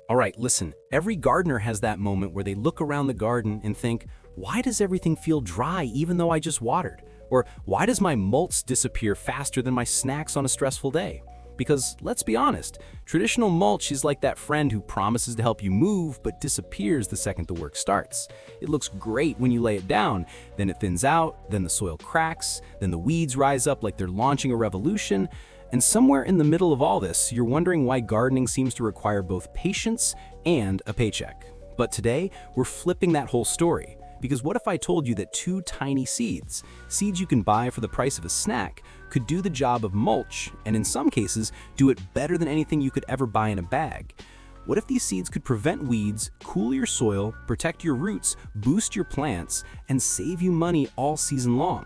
All right, listen, every gardener has that moment where they look around the garden and think, why does everything feel dry even though I just watered? Or why does my mulch disappear faster than my snacks on a stressful day? Because let's be honest, traditional mulch is like that friend who promises to help you move but disappears the second the work starts. It looks great when you lay it down, then it thins out, then the soil cracks, then the weeds rise up like they're launching a revolution. And somewhere in the middle of all this, you're wondering why gardening seems to require both patience and a paycheck. But today, we're flipping that whole story. Because what if I told you that two tiny seeds you can buy for the price of a snack, could do the job of mulch, and in some cases, do it better than anything you could ever buy in a bag? What if these seeds could prevent weeds, cool your soil, protect your roots, boost your plants, and save you money all season long?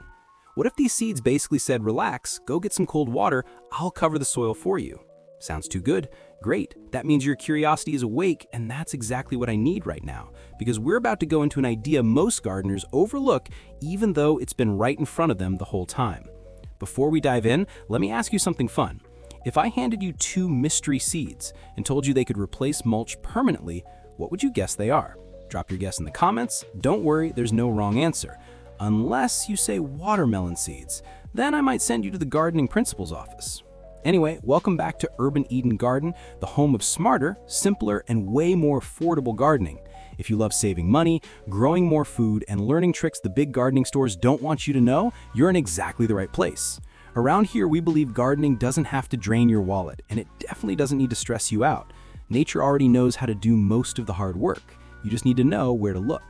What if these seeds basically said, relax, go get some cold water, I'll cover the soil for you? Sounds too good? Great. That means your curiosity is awake, and that's exactly what I need right now, because we're about to go into an idea most gardeners overlook even though it's been right in front of them the whole time. Before we dive in, let me ask you something fun. If I handed you two mystery seeds and told you they could replace mulch permanently, what would you guess they are? Drop your guess in the comments. Don't worry, there's no wrong answer. Unless you say watermelon seeds, then I might send you to the gardening principal's office. Anyway, welcome back to Urban Eden Garden, the home of smarter, simpler, and way more affordable gardening. If you love saving money, growing more food, and learning tricks the big gardening stores don't want you to know, you're in exactly the right place. Around here, we believe gardening doesn't have to drain your wallet, and it definitely doesn't need to stress you out. Nature already knows how to do most of the hard work. You just need to know where to look.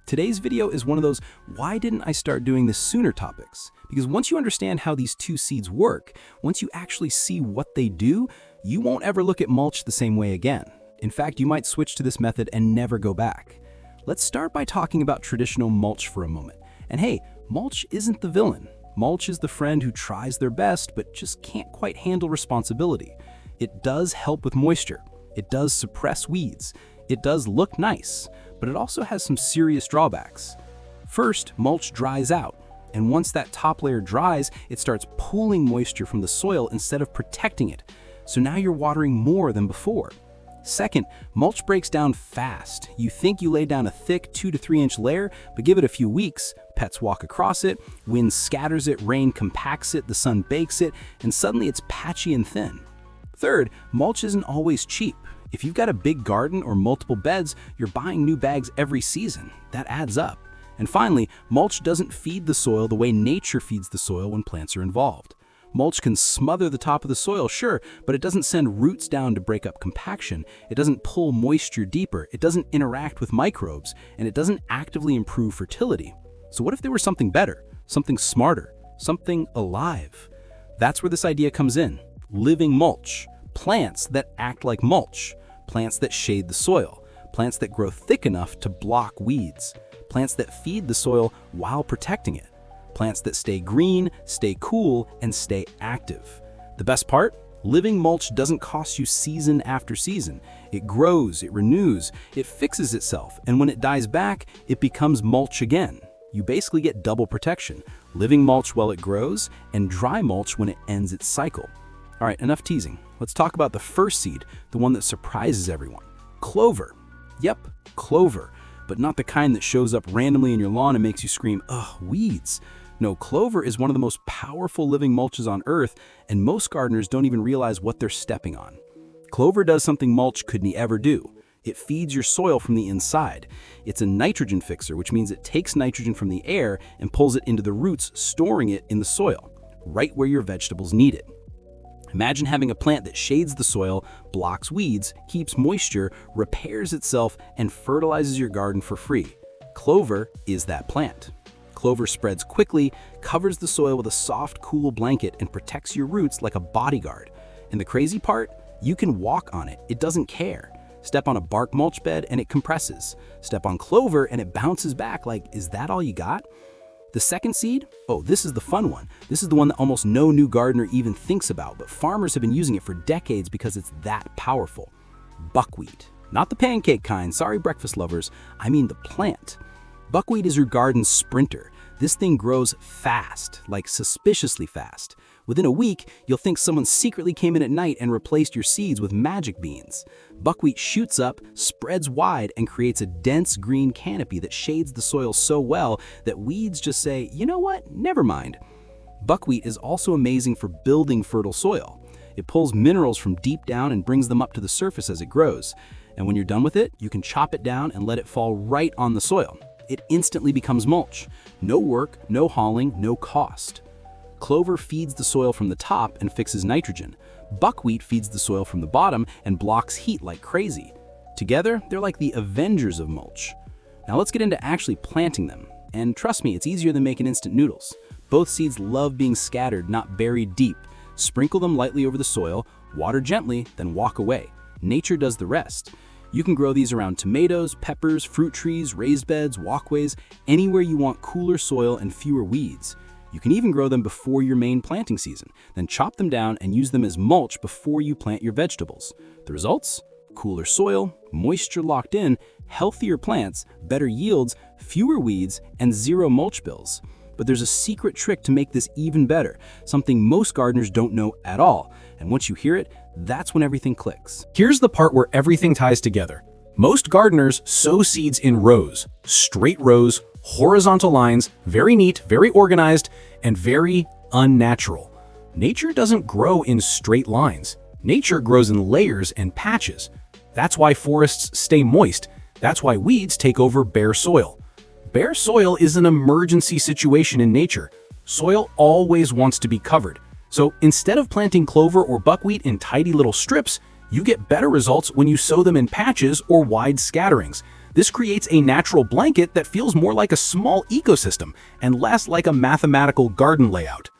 Today's video is one of those why didn't I start doing this sooner topics, because once you understand how these two seeds work, once you actually see what they do, you won't ever look at mulch the same way again. In fact, you might switch to this method and never go back. Let's start by talking about traditional mulch for a moment. And hey, mulch isn't the villain. Mulch is the friend who tries their best but just can't quite handle responsibility. It does help with moisture. It does suppress weeds. It does look nice, but it also has some serious drawbacks. First, mulch dries out, and once that top layer dries, it starts pulling moisture from the soil instead of protecting it. So now you're watering more than before. Second, mulch breaks down fast. You think you lay down a thick 2 to 3 inch layer, but give it a few weeks, pets walk across it, wind scatters it, rain compacts it, the sun bakes it, and suddenly it's patchy and thin. Third, mulch isn't always cheap. If you've got a big garden or multiple beds, you're buying new bags every season. That adds up. And finally, mulch doesn't feed the soil the way nature feeds the soil when plants are involved. Mulch can smother the top of the soil, sure, but it doesn't send roots down to break up compaction. It doesn't pull moisture deeper. It doesn't interact with microbes, and it doesn't actively improve fertility. So what if there was something better, something smarter, something alive? That's where this idea comes in. Living mulch. Plants that act like mulch. Plants that shade the soil, plants that grow thick enough to block weeds, plants that feed the soil while protecting it, plants that stay green, stay cool, and stay active. The best part? Living mulch doesn't cost you season after season. It grows, it renews, it fixes itself, and when it dies back, it becomes mulch again. You basically get double protection, living mulch while it grows, and dry mulch when it ends its cycle. All right, enough teasing. Let's talk about the first seed, the one that surprises everyone. Clover. Yep, clover, but not the kind that shows up randomly in your lawn and makes you scream, ugh, weeds. No, clover is one of the most powerful living mulches on earth, and most gardeners don't even realize what they're stepping on. Clover does something mulch couldn't ever do. It feeds your soil from the inside. It's a nitrogen fixer, which means it takes nitrogen from the air and pulls it into the roots, storing it in the soil, right where your vegetables need it. Imagine having a plant that shades the soil, blocks weeds, keeps moisture, repairs itself, and fertilizes your garden for free. Clover is that plant. Clover spreads quickly, covers the soil with a soft, cool blanket, and protects your roots like a bodyguard. And the crazy part? You can walk on it. It doesn't care. Step on a bark mulch bed and it compresses. Step on clover and it bounces back like, is that all you got? The second seed? Oh, this is the fun one. This is the one that almost no new gardener even thinks about, but farmers have been using it for decades because it's that powerful. Buckwheat. Not the pancake kind, sorry breakfast lovers, I mean the plant. Buckwheat is your garden sprinter. This thing grows fast, like suspiciously fast. Within a week, you'll think someone secretly came in at night and replaced your seeds with magic beans. Buckwheat shoots up, spreads wide, and creates a dense green canopy that shades the soil so well that weeds just say, you know what, never mind. Buckwheat is also amazing for building fertile soil. It pulls minerals from deep down and brings them up to the surface as it grows. And when you're done with it, you can chop it down and let it fall right on the soil. It instantly becomes mulch. No work, no hauling, no cost. Clover feeds the soil from the top and fixes nitrogen. Buckwheat feeds the soil from the bottom and blocks heat like crazy. Together, they're like the Avengers of mulch. Now let's get into actually planting them. And trust me, it's easier than making instant noodles. Both seeds love being scattered, not buried deep. Sprinkle them lightly over the soil, water gently, then walk away. Nature does the rest. You can grow these around tomatoes, peppers, fruit trees, raised beds, walkways, anywhere you want cooler soil and fewer weeds. You can even grow them before your main planting season, then chop them down and use them as mulch before you plant your vegetables. The results? Cooler soil, moisture locked in, healthier plants, better yields, fewer weeds, and zero mulch bills. But there's a secret trick to make this even better, something most gardeners don't know at all. And once you hear it, that's when everything clicks. Here's the part where everything ties together. Most gardeners sow seeds in rows, straight rows, horizontal lines, very neat, very organized, and very unnatural. Nature doesn't grow in straight lines. Nature grows in layers and patches. That's why forests stay moist. That's why weeds take over bare soil. Bare soil is an emergency situation in nature. Soil always wants to be covered. So instead of planting clover or buckwheat in tidy little strips, you get better results when you sow them in patches or wide scatterings. This creates a natural blanket that feels more like a small ecosystem and less like a mathematical garden layout.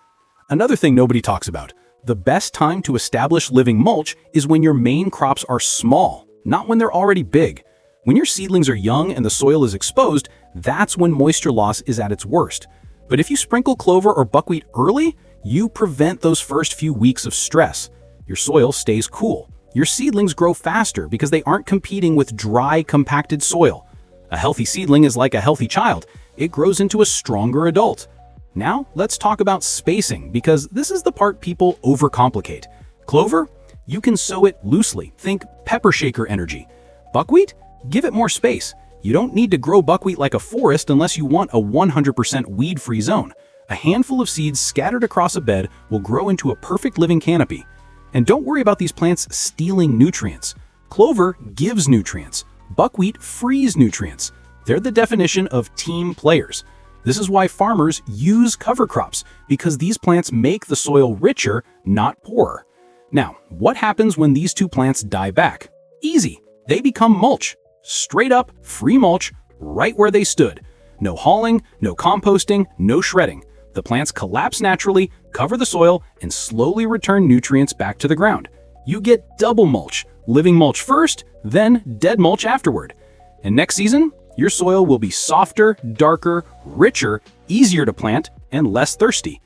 Another thing nobody talks about, the best time to establish living mulch is when your main crops are small, not when they're already big. When your seedlings are young and the soil is exposed, that's when moisture loss is at its worst. But if you sprinkle clover or buckwheat early, you prevent those first few weeks of stress. Your soil stays cool. Your seedlings grow faster because they aren't competing with dry, compacted soil. A healthy seedling is like a healthy child. It grows into a stronger adult. Now, let's talk about spacing, because this is the part people overcomplicate. Clover? You can sow it loosely. Think pepper shaker energy. Buckwheat? Give it more space. You don't need to grow buckwheat like a forest unless you want a 100% weed-free zone. A handful of seeds scattered across a bed will grow into a perfect living canopy. And don't worry about these plants stealing nutrients. Clover gives nutrients. Buckwheat frees nutrients. They're the definition of team players. This is why farmers use cover crops, because these plants make the soil richer, not poorer. Now, what happens when these two plants die back? Easy. They become mulch. Straight up, free mulch, right where they stood. No hauling, no composting, no shredding. The plants collapse naturally, cover the soil, and slowly return nutrients back to the ground. You get double mulch, living mulch first, then dead mulch afterward. And next season, your soil will be softer, darker, richer, easier to plant, and less thirsty.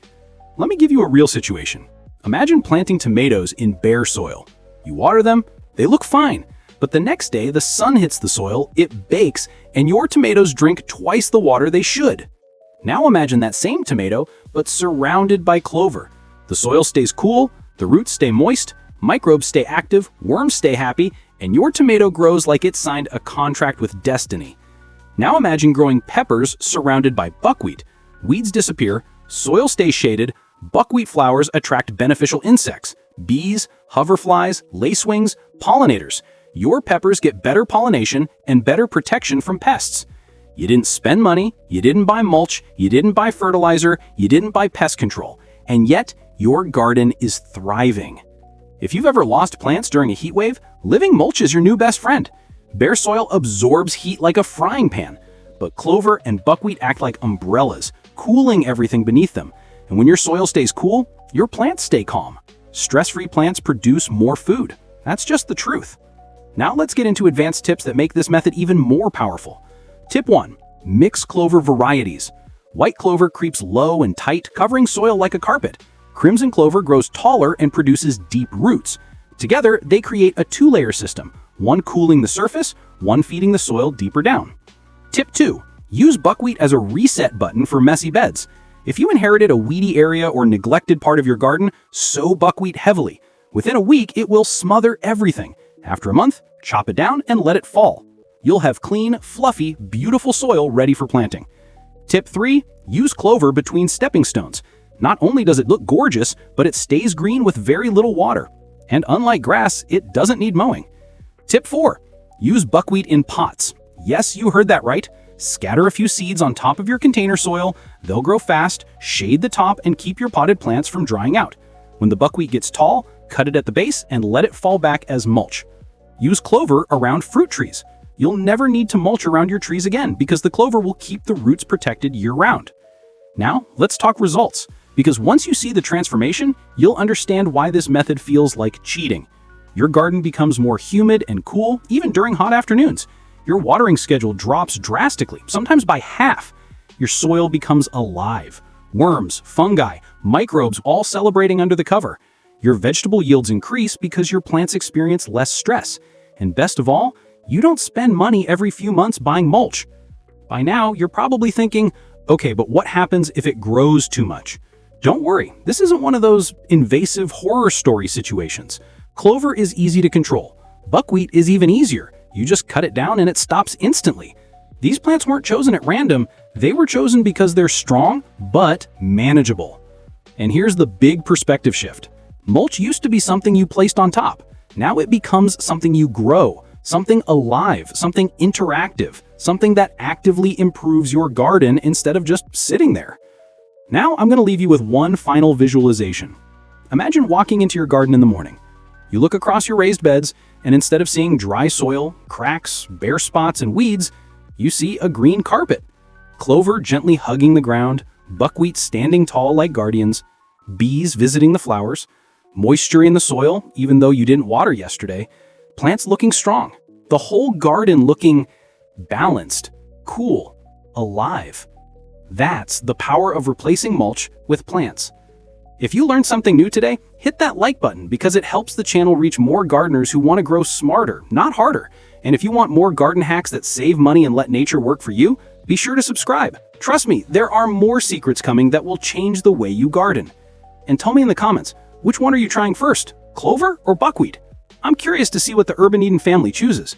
Let me give you a real situation. Imagine planting tomatoes in bare soil. You water them, they look fine. But the next day, the sun hits the soil, it bakes, and your tomatoes drink twice the water they should. Now imagine that same tomato, but surrounded by clover. The soil stays cool, the roots stay moist, microbes stay active, worms stay happy, and your tomato grows like it signed a contract with destiny. Now imagine growing peppers surrounded by buckwheat. Weeds disappear, soil stays shaded, buckwheat flowers attract beneficial insects, bees, hoverflies, lacewings, pollinators. Your peppers get better pollination and better protection from pests. You didn't spend money, you didn't buy mulch, you didn't buy fertilizer, you didn't buy pest control, and yet your garden is thriving. If you've ever lost plants during a heat wave, living mulch is your new best friend. Bare soil absorbs heat like a frying pan, but clover and buckwheat act like umbrellas, cooling everything beneath them. And when your soil stays cool, your plants stay calm. Stress-free plants produce more food. That's just the truth. Now let's get into advanced tips that make this method even more powerful. Tip 1. Mix clover varieties. White clover creeps low and tight, covering soil like a carpet. Crimson clover grows taller and produces deep roots. Together, they create a two-layer system, one cooling the surface, one feeding the soil deeper down. Tip 2. Use buckwheat as a reset button for messy beds. If you inherited a weedy area or neglected part of your garden, sow buckwheat heavily. Within a week, it will smother everything. After a month, chop it down and let it fall. You'll have clean, fluffy, beautiful soil ready for planting. Tip 3. Use clover between stepping stones. Not only does it look gorgeous, but it stays green with very little water. And unlike grass, it doesn't need mowing. Tip 4. Use buckwheat in pots. Yes, you heard that right. Scatter a few seeds on top of your container soil. They'll grow fast, shade the top, and keep your potted plants from drying out. When the buckwheat gets tall, cut it at the base and let it fall back as mulch. Use clover around fruit trees. You'll never need to mulch around your trees again because the clover will keep the roots protected year-round. Now, let's talk results, because once you see the transformation, you'll understand why this method feels like cheating. Your garden becomes more humid and cool, even during hot afternoons. Your watering schedule drops drastically, sometimes by half. Your soil becomes alive. Worms, fungi, microbes all celebrating under the cover. Your vegetable yields increase because your plants experience less stress. And best of all, you don't spend money every few months buying mulch. By now, you're probably thinking, okay, but what happens if it grows too much? Don't worry, this isn't one of those invasive horror story situations. Clover is easy to control. Buckwheat is even easier. You just cut it down and it stops instantly. These plants weren't chosen at random, they were chosen because they're strong, but manageable. And here's the big perspective shift. Mulch used to be something you placed on top. Now it becomes something you grow, something alive, something interactive, something that actively improves your garden instead of just sitting there. Now I'm going to leave you with one final visualization. Imagine walking into your garden in the morning. You look across your raised beds, and instead of seeing dry soil, cracks, bare spots, and weeds, you see a green carpet. Clover gently hugging the ground, buckwheat standing tall like guardians, bees visiting the flowers, moisture in the soil even though you didn't water yesterday, plants looking strong, the whole garden looking balanced, cool, alive. That's the power of replacing mulch with plants. If you learned something new today, hit that like button because it helps the channel reach more gardeners who want to grow smarter, not harder. And if you want more garden hacks that save money and let nature work for you, be sure to subscribe. Trust me, there are more secrets coming that will change the way you garden. And tell me in the comments, which one are you trying first, clover or buckwheat? I'm curious to see what the Urban Eden family chooses.